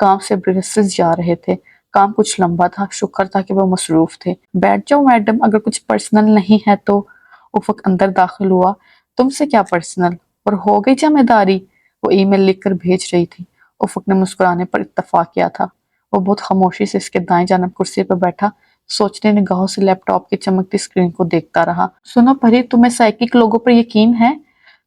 کام سے بریسز جا رہے تھے۔ کام کچھ لمبا تھا، شکر تھا کہ وہ مصروف تھے۔ بیٹھ جاؤ میڈم، اگر کچھ پرسنل نہیں ہے تو۔ افق اندر داخل ہوا۔ تم سے کیا پرسنل؟ اور ہو گئی ذمہ داری؟ وہ ای میل لکھ کر بھیج رہی تھی۔ افق نے مسکرانے پر اتفاق کیا تھا۔ وہ بہت خاموشی سے اس کے دائیں جانب کرسی پر بیٹھا سوچنے نگاہوں سے لیپ ٹاپ کی چمکتی اسکرین کو دیکھتا رہا۔ سنو پری، تمہیں سائیکک لوگوں پر یقین ہے؟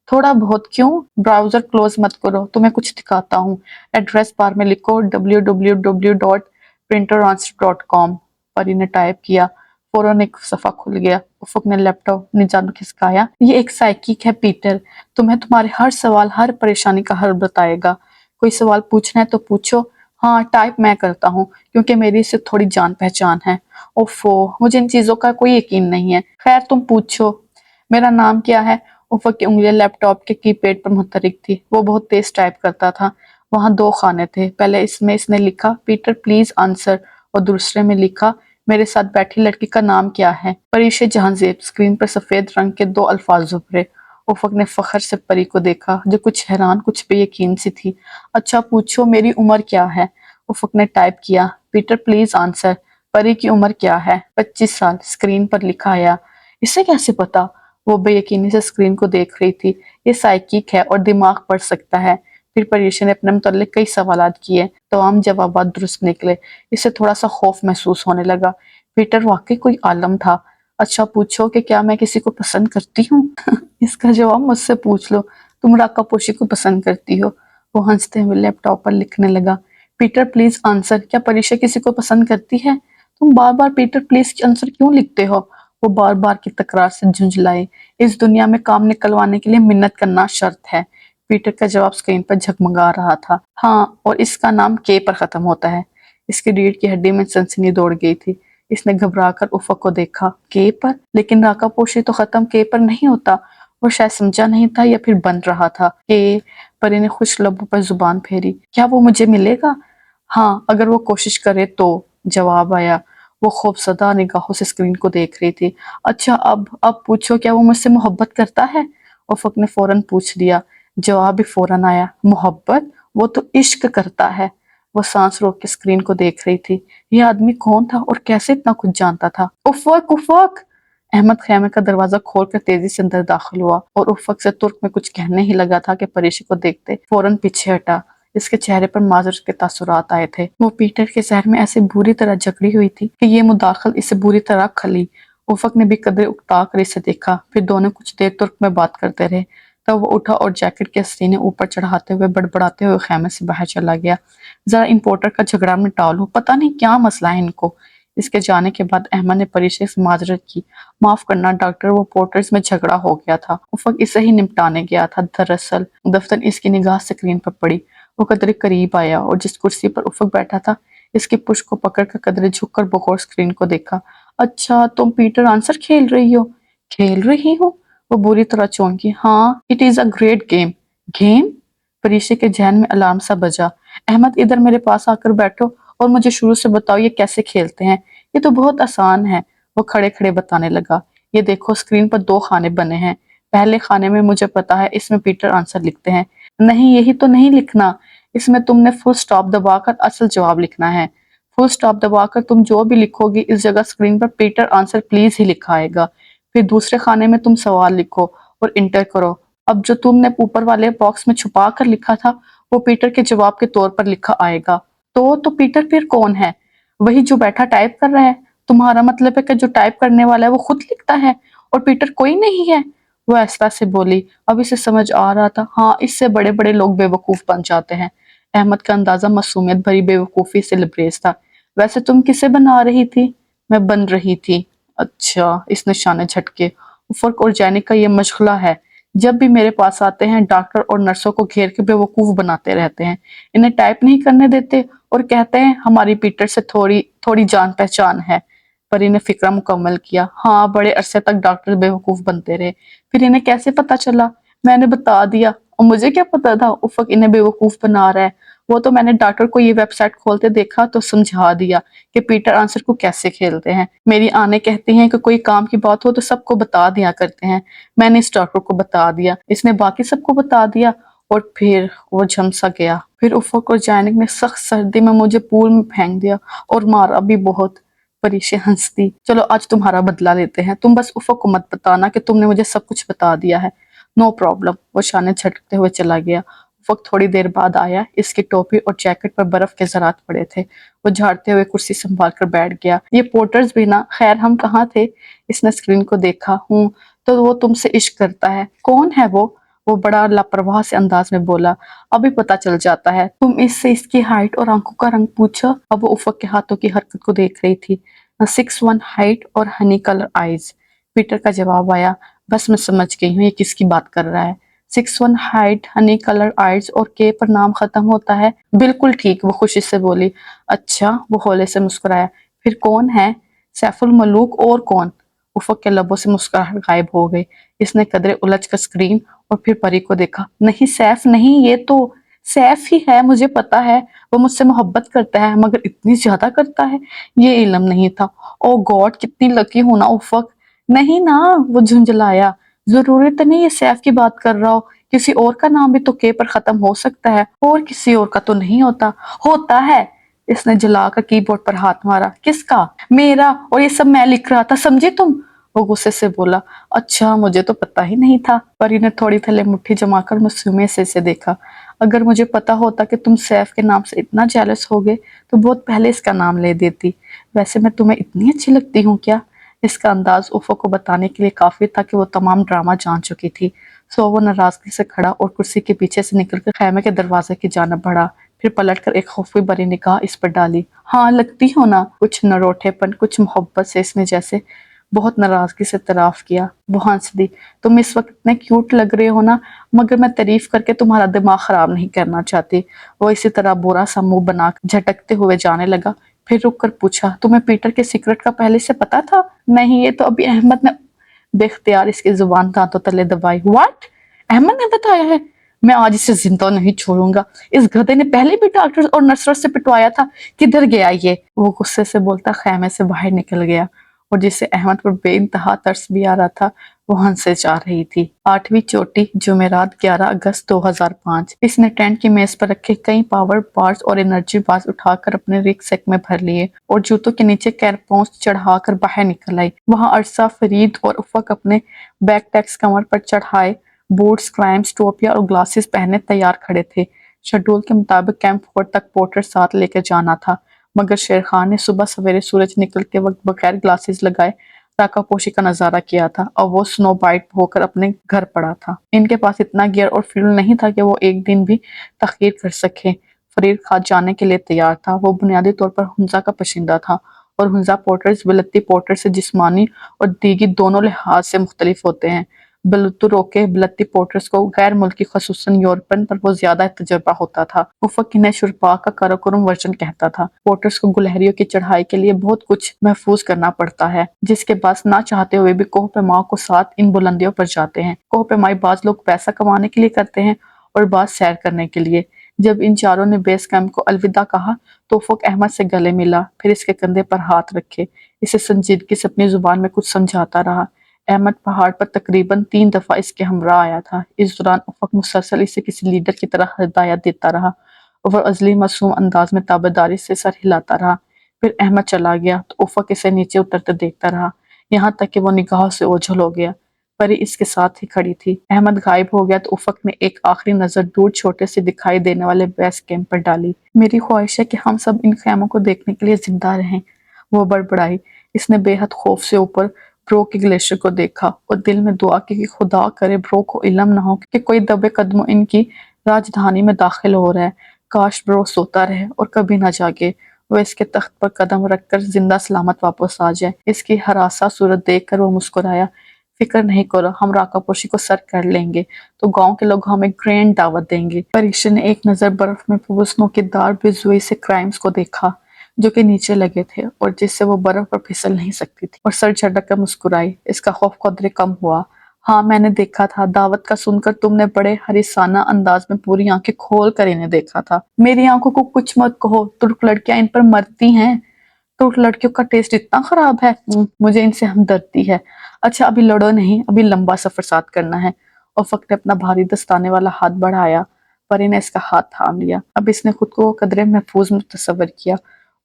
تھوڑا بہت کیوں؟ براؤزر کلوز مت کرو، تمہیں کچھ دکھاتا ہوں۔ ایڈریس بار میں لکھو www.printeranswer.com۔ پری نے ٹائپ کیا۔ فوراً ایک صفحہ کھل گیا۔ افق نے لیپ ٹاپ نیچے کھسکایا۔ یہ ایک سائیکک ہے پیٹر، تمہیں تمہارے ہر سوال، ہر پریشانی کا حل بتائے گا۔ کوئی سوال پوچھنا ہے تو پوچھو۔ ہاں، ٹائپ میں کرتا ہوں کیونکہ میری اس سے تھوڑی جان پہچان ہے۔ اوفو، مجھے ان چیزوں کا کوئی یقین نہیں ہے۔ خیر تم پوچھو۔ میرا نام کیا ہے؟ افق کی انگلیاں لیپ ٹاپ کے کی پیڈ پر متحرک تھی۔ وہ بہت تیز ٹائپ کرتا تھا۔ وہاں 2 خانے تھے۔ پہلے اس نے لکھا پیٹر پلیز آنسر، اور دوسرے میں لکھا میرے ساتھ بیٹھی لڑکی کا نام کیا ہے؟ پریش جہانزیب۔ اسکرین پر سفید رنگ کے 2 الفاظ ابھرے۔ افق نے فخر سے پری کو دیکھا جو کچھ حیران، کچھ بے یقین سی تھی۔ اچھا پوچھو، میری عمر کیا ہے؟ افق نے ٹائپ کیا پیٹر پلیز آنسر۔ پری کی عمر کیا ہے؟ 25 سال۔ اسکرین پر لکھا آیا۔ اسے کیسے پتا؟ وہ بے یقینی سے اسکرین کو دیکھ رہی تھی۔ یہ سائیکک ہے اور دماغ پڑھ سکتا ہے۔ پھر پریش نے اپنے متعلق کئی سوالات کیے۔ تمام جوابات درست نکلے۔ اسے تھوڑا سا خوف محسوس ہونے لگا۔ پیٹر واقعی کوئی عالم تھا۔ اچھا پوچھو کہ کیا میں کسی کو پسند کرتی ہوں؟ اس کا جواب مجھ سے پوچھ لو۔ تم راکا پوشی کو پسند کرتی ہو؟ وہ ہنستے ہوئے لیپ ٹاپ پر لکھنے لگا پیٹر پلیز آنسر۔ کیا پریشا کسی کو پسند کرتی ہے؟ تم بار بار پیٹر پلیز کی آنسر کیوں لکھتے ہو؟ وہ بار بار کی تکرار سے جھنجھلائے۔ اس دنیا میں کام نکلوانے کے لیے منت کرنا شرط ہے۔ پیٹر کا جواب اسکرین پر جھگمگا رہا تھا۔ ہاں، اور اس کا نام کے پر ختم ہوتا ہے۔ اس کی ریڑھ کی ہڈی میں سنسنی دوڑ گئی تھی۔ اس نے گھبرا کر افق کو دیکھا۔ کے پر؟ لیکن راکا پوشی تو ختم کے پر نہیں ہوتا۔ وہ شاید سمجھا نہیں تھا یا پھر بن رہا تھا۔ پری نے خشک لبوں پر زبان پھیری۔ کیا وہ مجھے ملے گا؟ ہاں، اگر وہ کوشش کرے تو، جواب آیا۔ وہ خوفزدہ نگاہوں سے اسکرین کو دیکھ رہی تھی۔ اچھا اب پوچھو، کیا وہ مجھ سے محبت کرتا ہے؟ افق نے فوراً پوچھ لیا۔ جواب بھی فوراً آیا۔ محبت؟ وہ تو عشق کرتا ہے۔ وہ سانس روک کے اسکرین کو دیکھ رہی تھی۔ یہ آدمی کون تھا اور کیسے اتنا کچھ جانتا تھا؟ افق! احمد خیمے کا دروازہ کھول کر تیزی سے اندر داخل ہوا اور افق سے ترک میں کچھ کہنے ہی لگا تھا کہ پریشی کو دیکھتے فوراً پیچھے ہٹا۔ اس کے چہرے پر معذرت کے تاثرات آئے تھے۔ وہ پیٹر کے ذہن میں ایسے بری طرح جکڑی ہوئی تھی کہ یہ مداخل اسے بری طرح کھلی۔ افق نے بھی قدرے اکتا کر اسے دیکھا۔ پھر دونوں کچھ دیر ترک میں بات کرتے رہے۔ تب وہ اٹھا اور جیکٹ کے سینے اوپر چڑھاتے ہوئے بڑبڑاتے ہوئے خیمے سے باہر چلا گیا۔ ذرا ان پورٹر کا جھگڑا نپٹا لوں، پتہ نہیں کیا مسئلہ ہے ان کو۔ اس کے جانے کے بعد احمد نے پریشے سے معذرت کی۔ معاف کرنا ڈاکٹر، وہ پورٹرز میں جھگڑا ہو گیا تھا۔ افق اسے ہی نمٹانے گیا تھا۔ دراصل دفتر اس کی نگاہ سکرین پر پڑی۔ وہ قدرے قریب آیا اور جس کرسی پر افق بیٹھا تھا اس کی پشت کو پکڑ کر قدرے جھک کر بغور سکرین کو دیکھا۔ اچھا تم پیٹر آنسر کھیل رہی ہو؟ کھیل رہی ہوں؟ وہ بری طرح چونکی۔ ہاں، it is a great game. Game? Parishay کے ذہن میں الارم سا بجا۔ احمد ادھر میرے پاس آ کر بیٹھو اور مجھے شروع سے بتاؤ یہ کیسے کھیلتے ہیں۔ یہ تو بہت آسان ہے۔ وہ کھڑے کھڑے بتانے لگا۔ یہ دیکھو سکرین پر 2 خانے بنے ہیں۔ پہلے خانے میں مجھے پتا ہے اس میں پیٹر آنسر لکھتے ہیں۔ نہیں، یہی تو نہیں لکھنا۔ اس میں تم نے فل سٹاپ دبا کر اصل جواب لکھنا ہے۔ فل سٹاپ دبا کر تم جو بھی لکھو گی اس جگہ سکرین پر پیٹر آنسر پلیز ہی لکھا آئے گا۔ پھر دوسرے خانے میں تم سوال لکھو اور انٹر کرو۔ اب جو تم نے اوپر والے باکس میں چھپا کر لکھا تھا وہ پیٹر کے جواب کے طور پر لکھا آئے گا۔ تو پیٹر پھر کون ہے؟ وہی جو بیٹھا ٹائپ کر رہا ہے۔ تمہارا مطلب ہے کہ جو ٹائپ کرنے والا ہے وہ خود لکھتا ہے اور پیٹر کوئی نہیں ہے؟ وہ اس طرح سے بولی۔ اب اسے سمجھ آ رہا تھا، ہاں اس سے بڑے بڑے لوگ بے وقوف بن جاتے ہیں۔ احمد کا اندازہ معصومیت بھری بے وقوفی سے لبریز تھا۔ ویسے تم کسے بنا رہی تھی؟ میں بن رہی تھی۔ اچھا، اس نے شانے جھٹکے۔ افق اور جینی کا یہ مشغلہ ہے۔ جب بھی میرے پاس آتے ہیں ڈاکٹر اور نرسوں کو گھیر کے بے وقوف بناتے رہتے ہیں۔ انہیں ٹائپ نہیں کرنے دیتے اور کہتے ہیں ہماری پیٹر سے تھوڑی جان پہچان ہے۔ پری نے فکرہ مکمل کیا۔ ہاں، بڑے عرصے تک ڈاکٹر بے وقوف بنتے رہے۔ پھر انہیں کیسے پتا چلا؟ میں نے بتا دیا۔ اور مجھے کیا پتا تھا افق انہیں بے وقوف بنا رہا ہے؟ وہ تو میں نے ڈاکٹر کو یہ ویب سائٹ کھولتے دیکھا تو سمجھا دیا کہ پیٹر آنسر کو کیسے کھیلتے ہیں۔ میری آنے کہتی ہیں کہ کوئی کام کی بات ہو تو سب کو بتا دیا کرتے ہیں۔ میں نے اس ڈاکٹر کو بتا دیا، اس نے باقی سب کو بتا دیا اور پھر وہ جھمسا گیا۔ پھر افق اور جینک نے سخت سردی میں مجھے پول میں پھینک دیا اور مارا بھی بہت۔ پریشا ہنس دی۔ چلو آج تمہارا بدلہ لیتے ہیں، تم بس افق کو مت بتانا کہ تم نے مجھے سب کچھ بتا دیا ہے۔ نو پرابلم، وہ شانے جھٹکتے ہوئے چلا گیا۔ افق تھوڑی دیر بعد آیا، اس کی ٹوپی اور جیکٹ پر برف کے ذرات پڑے تھے۔ وہ جھاڑتے ہوئے کرسی سنبھال کر بیٹھ گیا۔ یہ پورٹرز بھی نا، خیر ہم کہاں تھے؟ اس نے اسکرین کو دیکھا۔ ہوں تو وہ تم سے عشق کرتا ہے۔ کون ہے وہ بڑا لاپرواہ سے انداز میں بولا۔ ابھی پتا چل جاتا ہے، تم اس سے اس کی ہائٹ اور آنکھوں کا رنگ پوچھو۔ اب وہ افق کے ہاتھوں کی حرکت کو دیکھ رہی تھی۔ 6'1" ہائٹ اور ہنی کلر آئیز۔ پیٹر کا جواب آیا، بس میں سمجھ گئی ہوں یہ کس کی بات کر رہا ہے۔ 6'1" ہائٹ، ہنی کلر آئیز اور کے پر نام ختم ہوتا ہے۔ بالکل ٹھیک، وہ خوشی سے بولی۔ اچھا، وہ ہولے سے مسکرایا۔ پھر کون ہے؟ سیف الملوک، اور کون؟ افق کے لبوں سے مسکراہٹ غائب ہو گئی۔ اس نے قدرے الجھ کر اسکرین اور پھر پری کو دیکھا۔ نہیں سیف نہیں، یہ تو سیف ہی ہے، مجھے پتا ہے وہ مجھ سے محبت کرتا ہے، مگر اتنی زیادہ کرتا ہے یہ علم نہیں تھا۔ او گاڈ، کتنی لکی ہوں نا افق۔ نہیں نا، وہ جھنجھلایا۔ ضروری تو نہیں یہ سیف کی بات کر رہا ہو، کسی اور کا نام بھی تو کے پر ختم ہو سکتا ہے، اور کسی اور کا تو نہیں ہوتا۔ ہوتا ہے، اس نے جلا کر کی بورڈ پر ہاتھ مارا۔ کس کا؟ میرا، اور یہ سب میں لکھ رہا تھا، سمجھے تم؟ وہ غصے سے بولا۔ اچھا، مجھے تو پتا ہی نہیں تھا۔ پری نے تھوڑی تھلے مٹھی جما کر معصومیت سے اسے دیکھا۔ اگر مجھے پتا ہوتا کہ تم سیف کے نام سے اتنا جیلس ہوگے تو بہت پہلے اس کا نام لے دیتی۔ ویسے میں تمہیں اتنی اچھی لگتی ہوں کیا؟ اس کا انداز افق کو بتانے کے لیے کافی تھا کہ وہ تمام ڈرامہ جان چکی تھی۔ سو وہ ناراضگی سے کھڑا اور کرسی کے پیچھے سے نکل کر خیمے کے دروازے کی جانب بڑھا، پھر پلٹ کر ایک خوفی بھری نگاہ اس پر ڈالی۔ ہاں لگتی ہو نا، کچھ نروٹھے پن، کچھ محبت سے اس نے جیسے بہت ناراضگی سے اعتراف کیا۔ وہ ہنس دی۔ تم اس وقت اتنے کیوٹ لگ رہے ہو نا، مگر میں تعریف کر کے تمہارا دماغ خراب نہیں کرنا چاہتی۔ وہ اسی طرح برا سا منہ بنا کر جھٹکتے ہوئے جانے لگا، پھر رک کر پوچھا، تمہیں پیٹر کے سیکرٹ کا پہلے سے پتا تھا؟ نہیں، یہ تو ابھی احمد نے بے اختیار اس کی زبان دانتوں تلے دبائی۔ واٹ؟ احمد نے بتایا ہے؟ میں آج اسے زندہ نہیں چھوڑوں گا۔ اس گدھے نے پہلے بھی ڈاکٹر اور نرسوں سے پٹوایا تھا۔ کدھر گیا یہ؟ وہ غصے سے بولتا خیمے سے باہر نکل گیا، اور جسے احمد پر بے انتہا ترس بھی آ رہا تھا وہ ہنسے جا رہی تھی۔ 8ویں چوٹی، جمعرات 11 اگست 2005۔ اس نے ٹینٹ کی میز پر رکھے کئی پاور بارز اور انرجی بارز اٹھا کر اپنے رک سیک میں بھر لیے اور جوتوں کے نیچے کیرپونس چڑھا کر باہر نکل آئی۔ وہاں عرصہ، فرید اور افق اپنے بیک پیکس کمر پر چڑھائے، بوٹس، کلائمز، ٹوپیاں اور گلاسز پہنے تیار کھڑے تھے۔ شیڈول کے مطابق کیمپ فور تک پورٹر ساتھ لے کر جانا تھا، مگر شیر خان نے صبح سویرے سورج نکلتے وقت بغیر گلاسز لگائے راکا پوشی کا نظارہ کیا تھا، اور وہ سنو بائٹ ہو کر اپنے گھر پڑا تھا۔ ان کے پاس اتنا گیئر اور فیول نہیں تھا کہ وہ ایک دن بھی تاخیر کر سکیں۔ فرید خان جانے کے لیے تیار تھا۔ وہ بنیادی طور پر ہنزا کا پسندہ تھا، اور ہنزا پورٹرز بلتی پورٹر سے جسمانی اور دیگی دونوں لحاظ سے مختلف ہوتے ہیں۔ بلتروں کے بلتی پورٹرز کو غیر ملکی خصوصاً یورپین پر بہت زیادہ تجربہ ہوتا تھا۔ افق انہیں شرپا کا کراکرم ورژن کہتا تھا۔ پورٹرز کو گلہریوں کی چڑھائی کے لیے بہت کچھ محفوظ کرنا پڑتا ہے، جس کے بعد نہ چاہتے ہوئے بھی کوہ پیماؤں کو ساتھ ان بلندیوں پر جاتے ہیں۔ کوہ پیمائی بعض لوگ پیسہ کمانے کے لیے کرتے ہیں اور بعض سیر کرنے کے لیے۔ جب ان چاروں نے بیس کیمپ کو الوداع کہا تو افق احمد سے گلے ملا، پھر اس کے کندھے پر ہاتھ رکھے، اسے سنجیدگی سے اپنی زبان میں کچھ سمجھاتا رہا۔ احمد پہاڑ پر تقریباً 3 دفعہ اس کے ہمراہ آیا تھا۔ اس دوران افق مسلسل اسے کسی لیڈر کی طرح ہدایت دیتا رہا، اور وہ ازلی معصوم انداز میں تابعداری سے سر ہلاتا رہا۔ پھر احمد چلا گیا تو افق اسے نیچے اترتے دیکھتا رہا، یہاں تک کہ وہ نگاہوں سے اوجھل ہو گیا۔ پری اس کے ساتھ ہی کھڑی تھی۔ احمد غائب ہو گیا تو افق نے ایک آخری نظر دور چھوٹے سے دکھائی دینے والے بیس کیمپ پر ڈالی۔ میری خواہش ہے کہ ہم سب ان خیموں کو دیکھنے کے لیے زندہ رہیں، وہ بڑبڑائی۔ اس نے بے حد خوف سے اوپر برو کے گلیشیئر کو دیکھا اور دل میں دعا کی کہ خدا کرے برو کو علم نہ ہو کہ کوئی دبے قدموں ان کی راجدھانی میں داخل ہو رہا ہے۔ کاش برو سوتا رہے اور کبھی نہ جاگے، وہ اس کے تخت پر قدم رکھ کر زندہ سلامت واپس آ جائے۔ اس کی ہراساں صورت دیکھ کر وہ مسکرایا۔ فکر نہیں کرو، ہم راکا پوشی کو سر کر لیں گے تو گاؤں کے لوگ ہمیں گرینڈ دعوت دیں گے۔ پریشا نے ایک نظر برف میں مبوس نوکیدار بزوئی سے کرائمز کو دیکھا جو کہ نیچے لگے تھے اور جس سے وہ برف پر پھسل نہیں سکتی تھی، اور سر جھٹک کر مسکرائی۔ اس کا خوف قدرے کم ہوا۔ ہاں میں نے دیکھا تھا، دعوت کا سن کر تم نے بڑے حریصانہ انداز میں پوری آنکھیں کھول کر انہیں دیکھا تھا۔ میری آنکھوں کو کچھ مت کہو، ترک لڑکیاں ان پر مرتی ہیں۔ ترک لڑکیوں کا ٹیسٹ اتنا خراب ہے، مجھے ان سے ہمدردی ہے۔ اچھا ابھی لڑو نہیں، ابھی لمبا سفر ساتھ کرنا ہے۔ افق نے اپنا بھاری دستانے والا ہاتھ بڑھایا۔ پری نے اس کا ہاتھ تھام لیا۔ اب اس نے خود کو قدرے محفوظ تصور کیا۔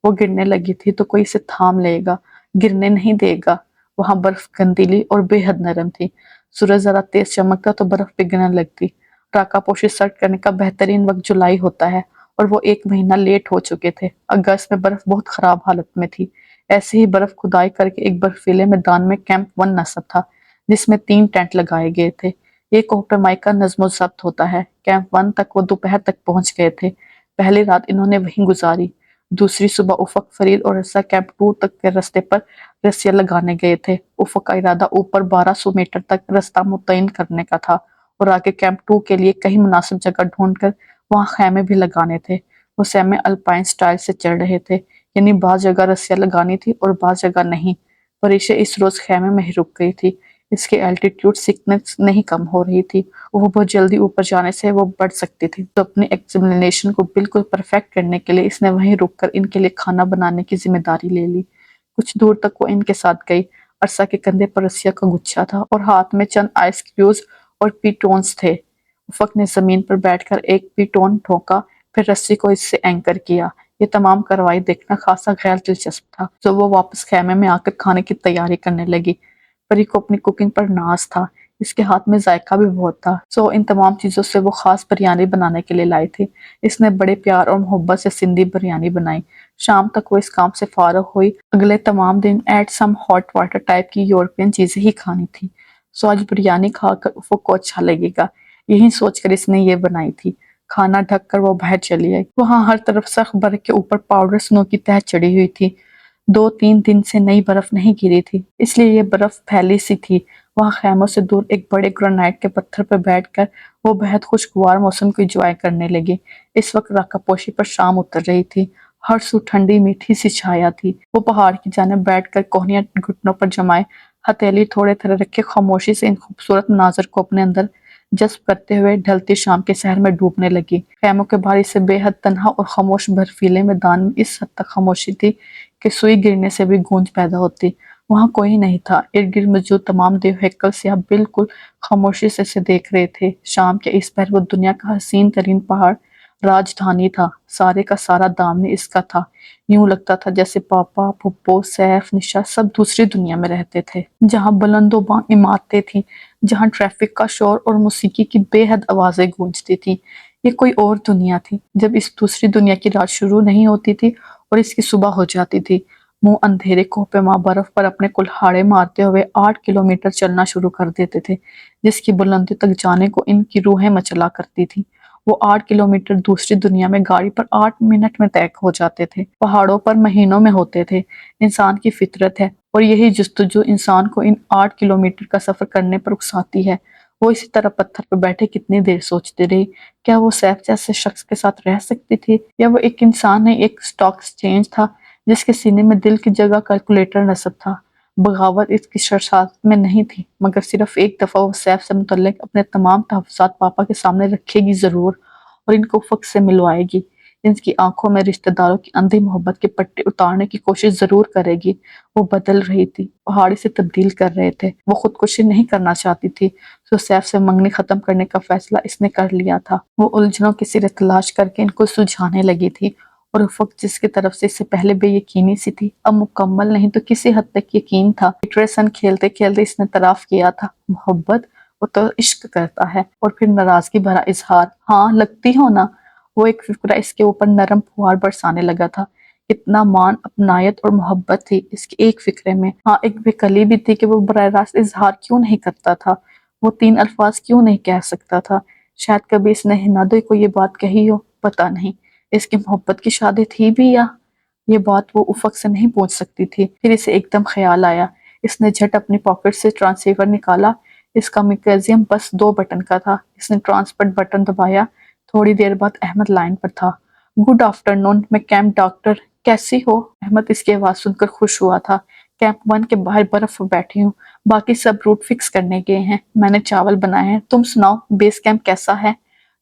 وہ گرنے لگی تھی تو کوئی اسے تھام لے گا، گرنے نہیں دے گا۔ وہاں برف گندیلی اور بے حد نرم تھی۔ سورج ذرا تیز چمکتا تو برف پگھلنے لگتی۔ راکا پوشی سرٹ کرنے کا بہترین وقت جولائی ہوتا ہے اور وہ 1 مہینہ لیٹ ہو چکے تھے۔ اگست میں برف بہت خراب حالت میں تھی۔ ایسے ہی برف کھدائی کر کے ایک برفیلے میدان میں کیمپ 1 نصب تھا، جس میں 3 ٹینٹ لگائے گئے تھے۔ یہ کوہ پیمائی کا نظم و ضبط ہوتا ہے۔ کیمپ 1 تک وہ دوپہر تک پہنچ گئے تھے۔ پہلی رات انہوں نے وہیں گزاری۔ دوسری صبح افق، فرید اور رسا کیمپ 2 تک کے رستے پر رسیاں لگانے گئے تھے۔ افق کا ارادہ اوپر 1200 میٹر تک رستہ متعین کرنے کا تھا اور آگے کیمپ 2 کے لیے کہیں مناسب جگہ ڈھونڈ کر وہاں خیمے بھی لگانے تھے۔ وہ خیمے الپائن سٹائل سے چڑھ رہے تھے، یعنی بعض جگہ رسیاں لگانی تھی اور بعض جگہ نہیں۔ پریشا اس روز خیمے میں ہی رک گئی تھی۔ اس کی الٹیٹیوڈ سکنس نہیں کم ہو رہی تھی۔ وہ بہت جلدی اوپر جانے سے وہ بڑھ سکتی تھی، تو اپنی ایگزامینیشن کو بالکل پرفیکٹ کرنے کے لیے اس نے وہیں رک کر ان کے لیے کھانا بنانے کی ذمہ داری لے لی۔ کچھ دور تک وہ ان کے ساتھ گئی۔ عرصہ کے کندھے پر رسیوں کا گچھا تھا اور ہاتھ میں چند آئس کیوبز اور پیٹونز تھے۔ افق نے زمین پر بیٹھ کر ایک پیٹون ٹھوکا، پھر رسی کو اس سے اینکر کیا۔ یہ تمام کارروائی دیکھنا خاصا غیر دلچسپ تھا، تو وہ واپس خیمے میں آ کر کھانے کی تیاری کرنے لگی۔ پری کو اپنی کوکنگ پر ناز تھا، اس کے ہاتھ میں ذائقہ بھی بہت تھا، ان تمام چیزوں سے وہ خاص بریانی بنانے کے لیے لائی تھی۔ اس نے بڑے پیار اور محبت سے سندھی بریانی بنائی۔ شام تک وہ اس کام سے فارغ ہوئی۔ اگلے تمام دن eat some hot water type کی یورپین چیزیں ہی کھانی تھی۔ آج بریانی کھا کر افق کو اچھا لگے گا، یہی سوچ کر اس نے یہ بنائی تھی۔ کھانا ڈھک کر وہ باہر چلی آئی۔ وہاں ہر طرف سخت برف کے اوپر پاؤڈر سنو کی تہہ چڑھی ہوئی تھی۔ 2-3 دن سے نئی برف نہیں گری تھی، اس لیے یہ برف پھیلی سی تھی۔ وہاں خیموں سے دور ایک بڑے گرانائٹ کے پتھر پر بیٹھ کر وہ بہت خوشگوار موسم کو انجوائے کرنے لگی۔ اس وقت راکا پوشی پر شام اتر رہی تھی۔ ہر سو ٹھنڈی میٹھی سی چھایا تھی۔ وہ پہاڑ کی جانب بیٹھ کر کوہنیاں گھٹنوں پر جمائے، ہتھیلی تھوڑے تھوڑے رکھے خاموشی سے ان خوبصورت مناظر کو اپنے اندر جذب کرتے ہوئے ڈھلتی شام کے سحر میں ڈوبنے لگی۔ خیموں کے باہر سے بے حد تنہا اور خاموش برفیلے میدان میں اس حد تک خاموشی تھی کہ سوئی گرنے سے بھی گونج پیدا ہوتی۔ وہاں کوئی نہیں تھا۔ ارد گرد موجود تمام دیو ہیکل سیاح بالکل خاموشی سے اسے دیکھ رہے تھے۔ شام کے اس پہر وہ دنیا کا حسین ترین پہاڑ راجدھانی تھا، سارے کا سارا دامنی اس کا تھا۔ یوں لگتا تھا جیسے پاپا، پھپھو، سیف، نشا سب دوسری دنیا میں رہتے تھے، جہاں بلند و باں عمارتیں تھیں، جہاں ٹریفک کا شور اور موسیقی کی بے حد آوازیں گونجتی تھیں۔ یہ کوئی اور دنیا تھی، جب اس دوسری دنیا کی رات شروع نہیں ہوتی تھی اور اس کی صبح ہو جاتی تھی۔ منہ اندھیرے کوہ پیما برف پر اپنے کلہاڑے مارتے ہوئے 8 کلومیٹر چلنا شروع کر دیتے تھے، جس کی بلندی تک جانے کو ان کی روحیں مچلا کرتی تھیں۔ وہ 8 کلومیٹر دوسری دنیا میں گاڑی پر 8 منٹ میں طے ہو جاتے تھے، پہاڑوں پر مہینوں میں ہوتے تھے۔ انسان کی فطرت ہے اور یہی جستجو انسان کو ان 8 کلومیٹر کا سفر کرنے پر اکساتی ہے۔ وہ اسی طرح پتھر پر بیٹھے کتنی دیر سوچتی رہی، کیا وہ سیف جیسے شخص کے ساتھ رہ سکتی تھی، یا وہ ایک انسان نہیں، ایک سٹاک ایکسچینج تھا جس کے سینے میں دل کی جگہ کیلکولیٹر نصب تھا۔ بغاوت اس کی شرشات میں نہیں تھی، مگر صرف ایک دفعہ وہ سیف سے متعلق اپنے تمام تحفظات پاپا کے سامنے رکھے گی ضرور، اور ان کو افق سے ملوائے گی۔ ان کی آنکھوں میں رشتہ داروں کی اندھی محبت کے پٹے اتارنے کی کوشش ضرور کرے گی۔ وہ بدل رہی تھی، پہاڑی سے تبدیل کر رہے تھے۔ وہ خودکشی نہیں کرنا چاہتی تھی، تو سیف سے منگنی ختم کرنے کا فیصلہ اس نے کر لیا تھا۔ وہ الجھنوں کی سرے تلاش کر کے ان کو سلجھانے لگی تھی، اور افق جس کی طرف سے اس سے پہلے بے یقینی سی تھی، اب مکمل نہیں تو کسی حد تک یقین تھا۔ پیٹرسن کھیلتے کھیلتے اس نے اعتراف کیا تھا، محبت وہ تو عشق کرتا ہے۔ اور پھر ناراضگی بھرا اظہار، ہاں لگتی ہو نا۔ وہ ایک فکرہ اس کے اوپر نرم پھوار برسانے لگا تھا۔ کتنا مان، اپنائیت اور محبت تھی اس کے ایک فکرے میں۔ ہاں ایک بے کلی بھی تھی کہ وہ براہ راست اظہار کیوں نہیں کرتا تھا، وہ 3 الفاظ کیوں نہیں کہہ سکتا تھا۔ شاید کبھی اس نے ہنادے کو یہ بات کہی ہو، پتہ نہیں۔ اس کی محبت کی شادی تھی بھی، یا یہ بات وہ افق سے نہیں پوچھ سکتی تھی۔ پھر اسے ایک دم خیال آیا۔ اس نے جھٹ اپنی پاکٹ سے ٹرانسیور نکالا۔ اس کا میکانزم بس 2 بٹن کا تھا۔ اس نے ٹرانسپٹ بٹن دبایا۔ تھوڑی دیر بعد احمد لائن پر تھا۔ گڈ آفٹرنون، میں کیمپ ڈاکٹر، کیسی ہو؟ احمد اس کی آواز سن کر خوش ہوا تھا۔ کیمپ 1 کے باہر برف پر بیٹھی ہوں، باقی سب روٹ فکس کرنے گئے ہیں، میں نے چاول بنائے ہیں، تم سناؤ بیس کیمپ کیسا ہے؟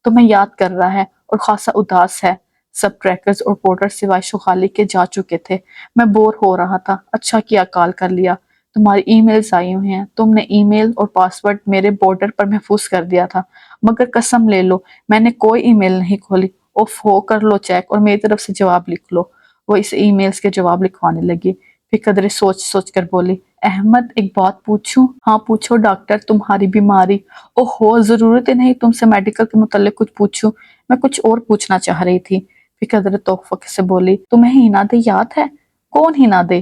تمہیں یاد کر رہا ہے اور خاصا اداس ہے۔ سب ٹریکرز اور پورٹر سوائے شغالی کے جا چکے تھے، میں بور ہو رہا تھا، اچھا کیا کال کر لیا، تمہاری ای میلز آئی ہوئی ہیں، تم نے ای میل اور پاسورڈ میرے بورڈر پر محفوظ کر دیا تھا، مگر قسم لے لو میں نے کوئی ای میل نہیں کھولی۔ اوف ہو، کر لو چیک اور میری طرف سے جواب لکھ لو۔ وہ اس ای میلز کے جواب لکھوانے لگی، پھر قدرے سوچ سوچ کر بولی، احمد ایک بات پوچھوں؟ ہاں پوچھو ڈاکٹر، تمہاری بیماری۔ اوہو، ضرورت ہی نہیں تم سے میڈیکل کے متعلق کچھ پوچھوں، میں کچھ اور پوچھنا چاہ رہی تھی۔ پھر قدرے توفق سے بولی، تمہیں ہینا دے یاد ہے؟ کون ہینا دے؟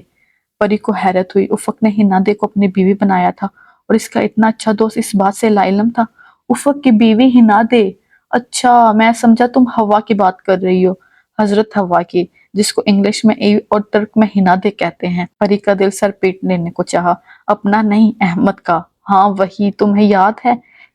پری کو حیرت ہوئی، افق نے ہینا دے کو اپنی بیوی بنایا تھا اور اس کا اتنا اچھا دوست اس بات سے لاعلم تھا۔ افق کی بیوی ہینا دے؟ اچھا میں سمجھا تم ہوا کی بات کر رہی ہو، حضرت ہوا کی، جس کو انگلش میں اور ترک میں ہینا دے کہتے ہیں۔ پری کا دل سر پیٹ لینے کو چاہا، اپنا نہیں احمد کا۔ ہاں وہی، تمہیں یاد ہے؟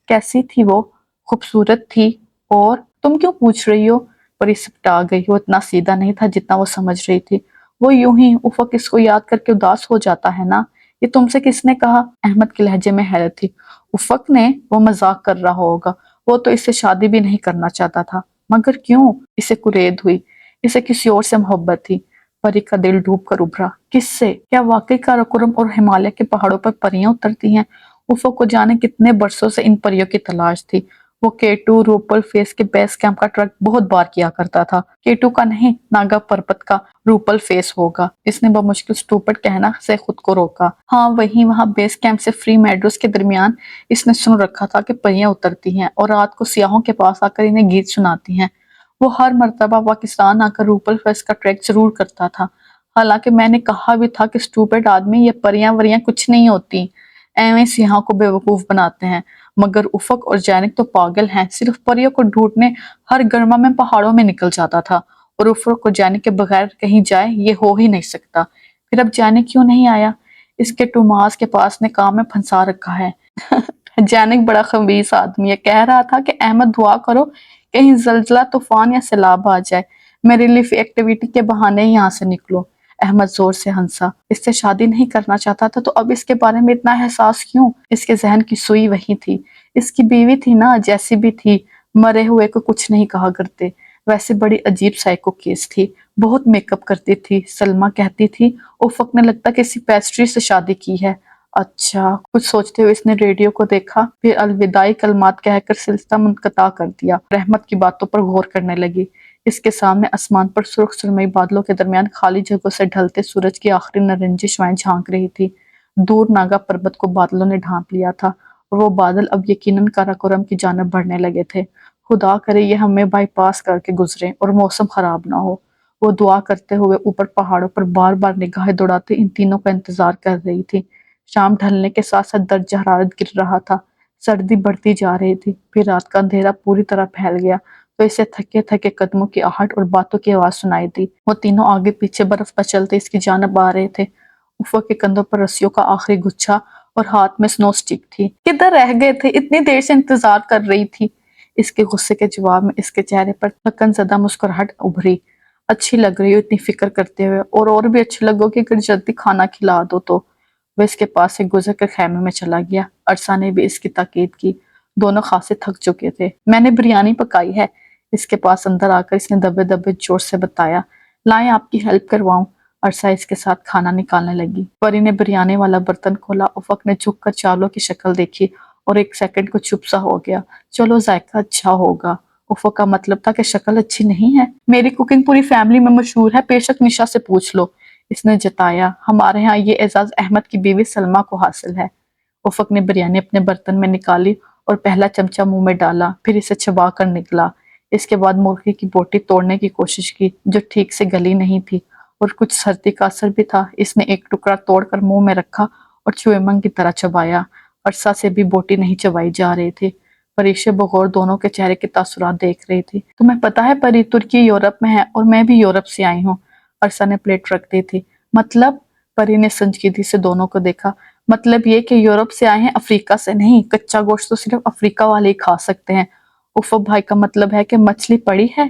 کیسی تھی وہ؟ خوبصورت تھی؟ اور تم کیوں پوچھ رہی ہو؟ پری سپٹا گئی، وہ اتنا سیدھا نہیں تھا جتنا وہ سمجھ رہی تھی۔ وہ یوں ہی افق اس کو یاد کر کے اداس ہو جاتا ہے نا۔ یہ تم سے کس نے کہا؟ احمد کے لہجے میں حیرت تھی۔ افق نے؟ وہ مذاق کر رہا ہوگا، وہ تو اس سے شادی بھی نہیں کرنا چاہتا تھا۔ مگر کیوں؟ اسے کرید ہوئی، اسے کسی اور سے محبت تھی۔ پری کا دل ڈوب کر ابھرا، کس سے؟ کیا واقعی کراکرم اور ہمالیہ کے پہاڑوں پر پریاں اترتی ہیں؟ افق کو جانے کتنے برسوں سے ان پریوں کی تلاش تھی۔ وہ کیٹو روپل فیس کے بیس کیمپ کا ٹریک بہت بار کیا کرتا تھا۔ کیٹو کا نہیں، ناگا پربت کا روپل فیس ہوگا۔ اس نے بمشکل سٹوپٹ کہنا سے خود کو روکا۔ ہاں وہیں، وہاں بیس کیمپ سے فری میڈوز کے درمیان اس نے سن رکھا تھا کہ پریاں اترتی ہیں اور رات کو سیاحوں کے پاس آ کر انہیں گیت سناتی ہیں۔ وہ ہر مرتبہ پاکستان آ کر روپل فیس کا ٹریک ضرور کرتا تھا، حالانکہ میں نے کہا بھی تھا کہ سٹوپٹ آدمی، یہ پریاں وریاں کچھ نہیں ہوتی، ایویں سیاحوں کو بے وقوف بناتے ہیں۔ مگر افق اور جینک تو پاگل ہیں، صرف پریوں کو ڈھونڈنے ہر گرما میں پہاڑوں میں نکل جاتا تھا، اور افق اور جینک کے بغیر کہیں جائے یہ ہو ہی نہیں سکتا۔ پھر اب جینک کیوں نہیں آیا؟ اس کے ٹوماس کے پاس نے کام میں پھنسا رکھا ہے۔ جینک بڑا خبیث آدمی ہے، کہہ رہا تھا کہ احمد دعا کرو کہیں زلزلہ، طوفان یا سیلاب آ جائے، میں ریلیف ایکٹیویٹی کے بہانے ہی یہاں سے نکلوں۔ احمد زور سے ہنسا، اس سے شادی نہیں کرنا چاہتا تھا تو اب اس کے بارے میں اتنا احساس کیوں؟ اس کے ذہن کی سوئی وہی تھی، اس کی بیوی تھی نا، جیسی بھی تھی، مرے ہوئے کو کچھ نہیں کہا کرتے۔ ویسے بڑی عجیب سائیکو کیس تھی، بہت میک اپ کرتی تھی۔ سلمہ کہتی تھی افق نے لگتا کسی پیسٹری سے شادی کی ہے۔ اچھا، کچھ سوچتے ہوئے اس نے ریڈیو کو دیکھا، پھر الوداعی کلمات کہہ کر سلسلہ منقطع کر دیا اور احمد کی باتوں پر غور کرنے لگی۔ اس کے سامنے آسمان پر سرخ سرمئی بادلوں کے درمیان خالی جگہوں سے ڈھلتے سورج کی آخری نارنجی شعاعیں جھانک رہی تھی۔ دور ناگا پربت کو بادلوں نے ڈھانپ لیا تھا اور وہ بادل اب یقیناً کاراکورم کی جانب بڑھنے لگے تھے۔ خدا کرے یہ ہمیں بائی پاس کر کے گزرے اور موسم خراب نہ ہو۔ وہ دعا کرتے ہوئے اوپر پہاڑوں پر بار بار نگاہیں دوڑاتے ان تینوں کا انتظار کر رہی تھی۔ شام ڈھلنے کے ساتھ ساتھ درجہ حرارت گر رہا تھا، سردی بڑھتی جا رہی تھی، پھر رات کا اندھیرا پوری طرح پھیل گیا تو اسے تھکے تھکے قدموں کی آہٹ اور باتوں کی آواز سنائی دی۔ وہ تینوں آگے پیچھے برف پر چلتے اس کی جانب آ رہے تھے۔ افق کے کندھوں پر رسیوں کا آخری گچھا اور ہاتھ میں سنو سٹک تھی۔ کدھر رہ گئے تھے؟ اتنی دیر سے انتظار کر رہی تھی۔ اس کے غصے کے جواب میں اس کے چہرے پر تھکن زدہ مسکراہٹ ابھری۔ اچھی لگ رہی ہو اتنی فکر کرتے ہوئے، اور بھی اچھی لگو کہ اگر جلدی کھانا کھلا دو تو۔ وہ اس کے پاس سے گزر کر خیمے میں چلا گیا۔ عرصہ نے بھی اس کی تاکید کی، دونوں خاصے تھک چکے تھے۔ میں نے بریانی پکائی ہے، اس کے پاس اندر آ کر اس نے دبے دبے جوش سے بتایا۔ لائیں آپ کی ہیلپ کرواؤں؟ عرصہ اس کے ساتھ کھانا نکالنے لگی۔ پری نے بریانی والا برتن کھولا، افق نے جھک کر چاولوں کی شکل دیکھی اور ایک سیکنڈ کو چپ سا ہو گیا۔ چلو ذائقہ اچھا ہوگا۔ افق کا مطلب تھا کہ شکل اچھی نہیں ہے؟ میری کوکنگ پوری فیملی میں مشہور ہے، بے شک نشا سے پوچھ لو، اس نے جتایا۔ ہمارے ہاں یہ اعزاز احمد کی بیوی سلمہ کو حاصل ہے۔ افق نے بریانی اپنے برتن میں نکالی اور پہلا چمچہ منہ میں ڈالا، پھر اسے چبا کر نکلا۔ اس کے بعد مرغی کی بوٹی توڑنے کی کوشش کی جو ٹھیک سے گلی نہیں تھی اور کچھ سردی کا اثر بھی تھا۔ اس نے ایک ٹکڑا توڑ کر منہ میں رکھا اور چوئمنگ کی طرح چبایا۔ عرصہ سے بھی بوٹی نہیں چبائی جا رہی تھی۔ پریشے بغور دونوں کے چہرے کے تاثرات دیکھ رہی تھی۔ تمہیں پتا ہے پری، ترکی یورپ میں ہے اور میں بھی یورپ سے آئی ہوں۔ عرصہ نے پلیٹ رکھ دی تھی۔ مطلب؟ پری نے سنجیدگی سے دونوں کو دیکھا۔ مطلب یہ کہ یورپ سے آئے ہیں، افریقہ سے نہیں۔ کچا گوشت تو صرف افریقہ والے ہی کھا سکتے ہیں۔ افق بھائی کا مطلب ہے کہ مچھلی پڑی ہے؟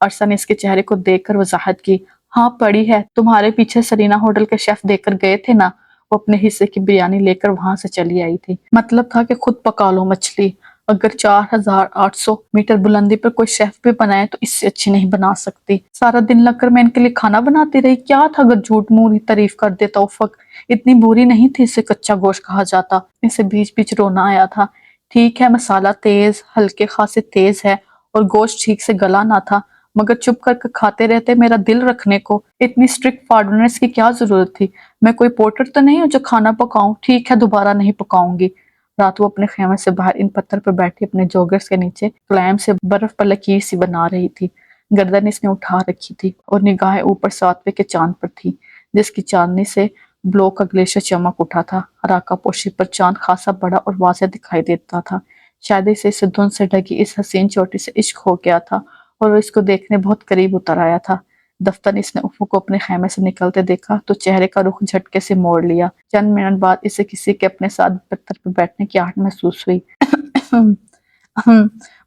عرصہ نے اس کے چہرے کو دیکھ کر وضاحت کی۔ ہاں پڑی ہے، تمہارے پیچھے سرینا ہوٹل کے شیف دے کر گئے تھے نا، وہ اپنے حصے کی بریانی لے کر وہاں سے چلی آئی تھی۔ مطلب تھا کہ خود پکا لو مچھلی۔ اگر 4800 میٹر بلندی پر کوئی شیف بھی بنائے تو اس سے اچھی نہیں بنا سکتی۔ سارا دن لگ کر میں ان کے لیے کھانا بناتی رہی، کیا تھا اگر جھوٹ موری تعریف کر دیتا افق، اتنی بری نہیں تھی اسے کچا گوشت کہا جاتا۔ اسے بیچ بیچ رونا آیا تھا۔ ٹھیک ہے مسالہ تیز، ہلکے خاصے تیز ہے اور گوشت ٹھیک سے گلا نہ تھا، مگر چپ کر کے کھاتے رہتے میرا دل رکھنے کو، اتنی اسٹرکٹ فارڈنس کی کیا ضرورت تھی؟ میں کوئی پورٹر تو نہیں ہوں جو کھانا پکاؤں، ٹھیک ہے دوبارہ نہیں پکاؤں گی۔ رات وہ اپنے خیمے سے باہر ان پتھر پر بیٹھی اپنے جوگرز کے نیچے کلائم سے برف پر لکیر سی بنا رہی تھی۔ گردن اس نے اٹھا رکھی تھی اور نگاہیں اوپر ساتویں کے چاند پر تھی، جس کی چاندنی سے بلو کا گلیشر چمک اٹھا تھا۔ راکا پوشی پر چاند خاصا بڑا اور واضح دکھائی دیتا تھا، شاید اسے دھند سے ڈھکی اس حسین چوٹی سے عشق ہو گیا تھا اور وہ اس کو دیکھنے بہت قریب اتر آیا تھا۔ دفتر اس نے افق کو اپنے خیمے سے نکلتے دیکھا تو چہرے کا رخ جھٹکے سے موڑ لیا۔ چند منٹ بعد اسے کسی کے اپنے ساتھ پتھر پر بیٹھنے کی آہٹ محسوس ہوئی۔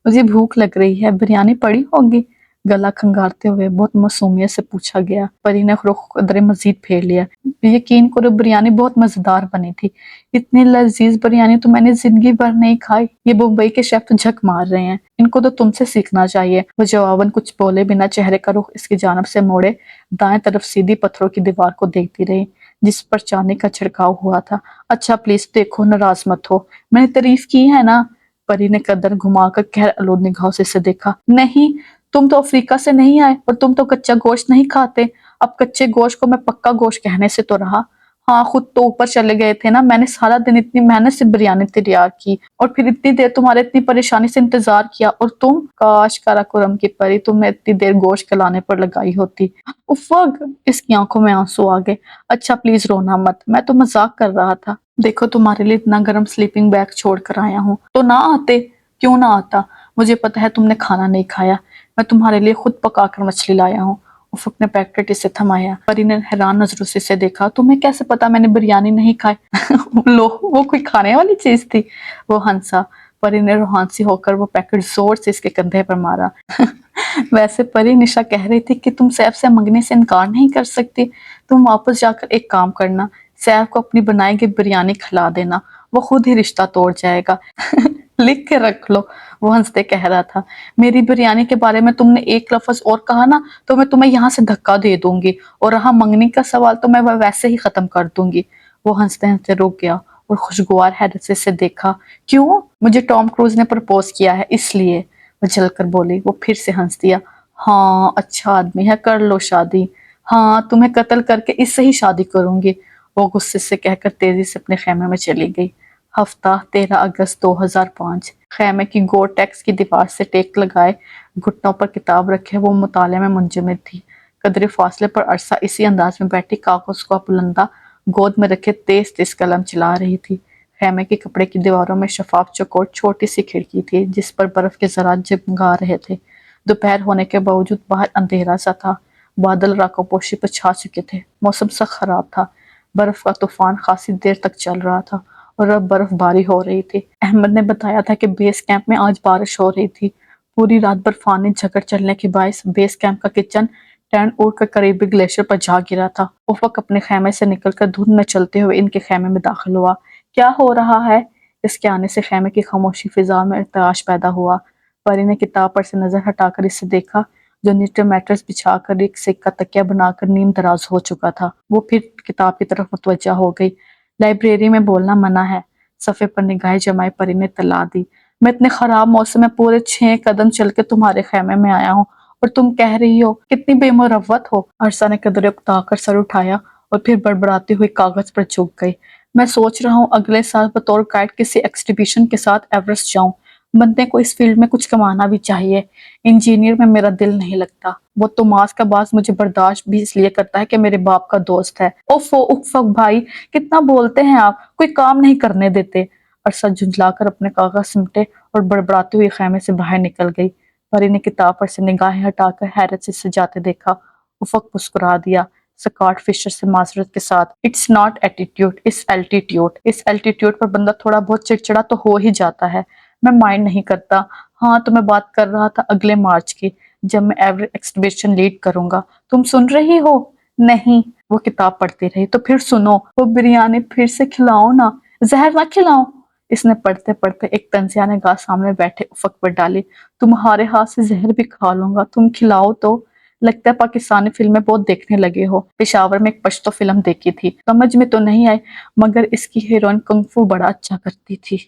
مجھے بھوک لگ رہی ہے، بریانی پڑی ہوگی؟ گلا کھنگارتے ہوئے بہت معصومیت سے پوچھا گیا۔ پری نے رخ قدرے مزید پھیر لیا۔ یقین کرو بریانی بہت مزیدار بنی تھی، اتنی لذیذ بریانی تو میں نے زندگی بھر نہیں کھائی۔ یہ بمبئی کے شیف تو جھک مار رہے ہیں، ان کو تو تم سے سیکھنا چاہیے۔ وہ جواباً کچھ بولے بنا چہرے کا رخ اس کی جانب سے موڑے دائیں طرف سیدھی پتھروں کی دیوار کو دیکھتی رہی جس پر چاندنی کا چھڑکاؤ ہوا تھا۔ اچھا پلیز دیکھو، ناراض مت ہو، میں نے تعریف کی ہے نا؟ پری نے قدر گھما کر قہر آلود نگاہوں سے اسے دیکھا۔ نہیں، تم تو افریقہ سے نہیں آئے اور تم تو کچا گوشت نہیں کھاتے۔ اب کچے گوشت کو میں پکا گوشت کہنے سے تو رہا۔ ہاں خود تو اوپر چلے گئے تھے نا، میں نے سارا دن اتنی محنت سے بریانی تیار کی اور پھر اتنی دیر تمہارے اتنی پریشانی سے انتظار کیا، اور تم کاش کراکرم کی پری تم نے اتنی دیر گوشت کلانے پر لگائی ہوتی۔ افق، اس کی آنکھوں میں آنسو آ گئے۔ اچھا پلیز رونا مت، میں تو مذاق کر رہا تھا۔ دیکھو تمہارے لیے اتنا گرم سلیپنگ بیگ چھوڑ کر آیا ہوں، تو نہ آتے؟ کیوں نہ آتا؟ مجھے پتا ہے تم نے کھانا نہیں کھایا، میں تمہارے لیے خود پکا کر مچھلی لایا ہوں۔ افق نے پیکٹ اسے تھمایا۔ پری نے حیران نظروں سے اسے دیکھا۔ تمہیں کیسے پتا میں نے بریانی نہیں کھائی؟ لو، وہ کوئی کھانے والی چیز تھی؟ وہ ہنسا۔ پری نے روحانسی ہو کر وہ پیکٹ زور سے اس کے کندھے پر مارا۔ ویسے پری، نشا کہہ رہی تھی کہ تم سیف سے منگنے سے انکار نہیں کر سکتی۔ تم واپس جا کر ایک کام کرنا، سیف کو اپنی بنائی گئی بریانی کھلا دینا، وہ خود ہی رشتہ توڑ جائے گا۔ لکھ کے رکھ لو، وہ ہنستے کہہ رہا تھا۔ میری بریانی کے بارے میں تم نے ایک لفظ اور کہا نا تو میں تمہیں یہاں سے دھکا دے دوں گی، اور رہا منگنی کا سوال تو میں وہ ویسے ہی ختم کر دوں گی۔ وہ ہنستے ہنستے رک گیا اور خوشگوار حیرت سے اسے دیکھا۔ کیوں؟ مجھے ٹام کروز نے پرپوز کیا ہے اس لیے، وہ جل کر بولی۔ وہ پھر سے ہنس دیا۔ ہاں اچھا آدمی ہے، کر لو شادی۔ ہاں تمہیں قتل کر کے اس سے ہی شادی کروں گی، وہ غصے سے کہہ کر تیزی سے اپنے خیمے میں چلی گئی۔ ہفتہ 13 اگست 2005۔ خیمے کی گور ٹیکس کی دیوار سے ٹیک لگائے گھٹنوں پر کتاب رکھے وہ مطالعے میں منجمد تھی۔ قدرے فاصلے پر عرصہ اسی انداز میں بیٹھی کاغذ کو بلندہ گود میں رکھے تیز تیز قلم چلا رہی تھی۔ خیمے کے کپڑے کی دیواروں میں شفاف چوکور چھوٹی سی کھڑکی تھی جس پر برف کے ذرات جگمگا رہے تھے۔ دوپہر ہونے کے باوجود باہر اندھیرا سا تھا، بادل راکو پوشی پر چھا چکے تھے، موسم سخت خراب تھا، برف کا طوفان خاصی دیر تک چل رہا تھا اور اب برف باری ہو رہی تھی۔ احمد نے بتایا تھا کہ بیس کیمپ میں آج بارش ہو رہی تھی۔ پوری رات برفانی جھکڑ چلنے کے باعث بیس کیمپ کا کچن ٹینٹ اڑ کر قریبی گلیشیر پر جا گرا تھا۔ افق اپنے خیمے سے نکل کر دھند میں چلتے ہوئے ان کے خیمے میں داخل ہوا۔ کیا ہو رہا ہے؟ اس کے آنے سے خیمے کی خاموشی فضا میں ارتعاش پیدا ہوا۔ پری نے کتاب پر سے نظر ہٹا کر اسے دیکھا جو نیچے میٹرس بچھا کر ایک سکہ تکیہ بنا کر نیم دراز ہو چکا تھا۔ وہ پھر کتاب کی طرف متوجہ ہو گئی۔ لائبریری میں بولنا منع ہے، صفحے پر نگاہیں جمائے پری نے اطلاع دی۔ میں اتنے خراب موسم میں پورے 6 قدم چل کے تمہارے خیمے میں آیا ہوں اور تم کہہ رہی ہو کتنی بے مروت ہو۔ عرصہ نے قدرے اکتا کر سر اٹھایا اور پھر بڑبڑاتی ہوئی کاغذ پر جھک گئی۔ میں سوچ رہا ہوں اگلے سال بطور گائیڈ کسی ایکسٹیبیشن کے ساتھ ایورسٹ جاؤں، بندے کو اس فیلڈ میں کچھ کمانا بھی چاہیے۔ انجینئر میں میرا دل نہیں لگتا۔ وہ توماس کا باز مجھے برداشت بھی اس لیے کرتا ہے کہ میرے باپ کا دوست ہے۔ اوفو افق بھائی، کتنا بولتے ہیں آپ، کوئی کام نہیں کرنے دیتے۔ عرصہ جھنجلا کر اپنے کاغذ سمٹے اور بڑبڑاتے ہوئے خیمے سے باہر نکل گئی۔ پری نے کتاب پر سے نگاہیں ہٹا کر حیرت سے اسے جاتے دیکھا۔ افق مسکرا دیا سکاٹ فشر سے معذرت کے ساتھ۔ It's not attitude, it's altitude. اس الٹیٹیوڈ پر بندہ تھوڑا بہت چڑچڑا تو ہو ہی جاتا ہے، میں مائنڈ نہیں کرتا۔ ہاں تو میں بات کر رہا تھا اگلے مارچ کی، جب میں ایوریسٹ ایکسپیڈیشن لیڈ کروں گا۔ تم سن رہی ہو؟ نہیں، وہ کتاب پڑھتی رہی۔ تو پھر سنو، وہ بریانی پھر سے کھلاؤ نا، زہر نہ کھلاؤ۔ اس نے پڑھتے پڑھتے ایک تنزیہ نگاہ سامنے بیٹھے افق پر ڈالی۔ تمہارے ہاتھ سے زہر بھی کھا لوں گا، تم کھلاؤ تو۔ لگتا ہے پاکستانی فلمیں بہت دیکھنے لگے ہو۔ پشاور میں ایک پشتو فلم دیکھی تھی، سمجھ میں تو نہیں آئی، مگر اس کی ہیروئن کنگ فو بڑا اچھا کرتی تھی۔